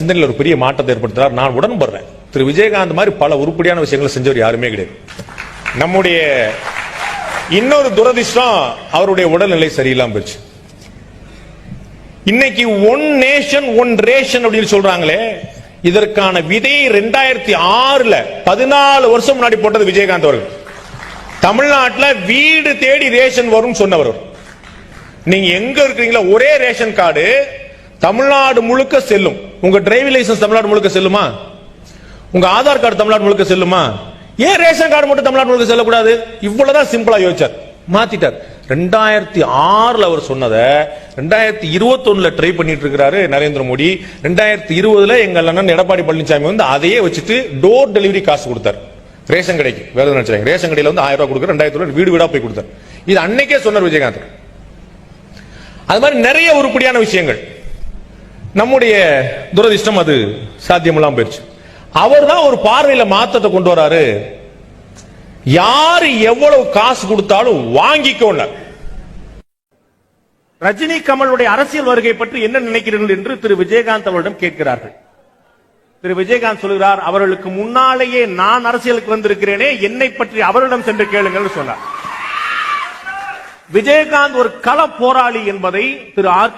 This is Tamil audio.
சிந்தனையில் ஒரு பெரிய மாற்றத்தை ஏற்படுத்துறார். நான் உடன்படுறேன். திரு விஜயகாந்த் மாதிரி பல உருப்படியான விஷயங்களை செஞ்சவர் யாருமே கிடையாது. நம்முடைய இன்னொரு துரதிர்ஷ்டம் அவருடைய உடல்நிலை சரியில்லாம போச்சு. இன்னைக்கு ஒன் நேஷன் ஒன் ரேஷன் அப்படின்னு சொல்றாங்களே, இதற்கான விதையை 2006 14 வருஷம் முன்னாடி போட்டது விஜயகாந்த் அவர்கள். தமிழ்நாட்டில் வீடு தேடி ரேஷன் வரும் சொன்னவர். நீங்க எங்க இருக்கிறீங்களா, ஒரே ரேஷன் கார்டு தமிழ்நாடு முழுக்க செல்லும். உங்க டிரைவிங் லைசன்ஸ் தமிழ்நாடு முழுக்க செல்லுமா? உங்க ஆதார் கார்டு தமிழ்நாடு முழுக்க செல்லுமா? ஏன் ரேஷன் கார்டு மட்டும் தமிழ்நாடு முழுக்க செல்லக்கூடாது? இவ்வளவுதான் சிம்பிளா யோசிச்சார், மாத்திட்டார். 2006 அவர் சொன்னதை 2021 ட்ரை பண்ணிட்டு இருக்கிறாரு நரேந்திர மோடி. 2020 எங்க அண்ணன் எடப்பாடி பழனிசாமி வந்து அதையே வச்சுட்டு டோர் டெலிவரி காசு கொடுத்தார். ரேஷன் கடைக்கு வேற நினைச்சாங்க, ரேஷன் கடையில வந்து 1000 ரூபாய் கொடுக்குற 2000 வீடு வீடா போய் கொடுத்தார். இது அன்னைக்கே சொன்னார் விஜயகாந்த். அது மாதிரி நிறைய உருப்படியான விஷயங்கள். நம்முடைய துரதிர்ஷ்டம் அது சாத்தியமெல்லாம் போயிடுச்சு. அவர் தான் ஒரு பார்வையில மாற்றத்தை கொண்டு வராரு. யாரு எவ்வளவு காசு கொடுத்தாலும் வாங்கிக்கோங்க. ரஜினி கமலுடைய அரசியல் வருகை பற்றி என்ன நினைக்கிறீர்கள் என்று திரு விஜயகாந்த் அவரிடம் கேட்கிறார்கள். திரு விஜயகாந்த் சொல்கிறார், அவர்களுக்கு முன்னாலேயே நான் அரசியலுக்கு வந்திருக்கிறேனே, என்னை பற்றி அவரிடம் சென்று கேளுங்கள் சொன்னார். விஜயகாந்த் ஒரு கள போராளி என்பதை திரு ஆர்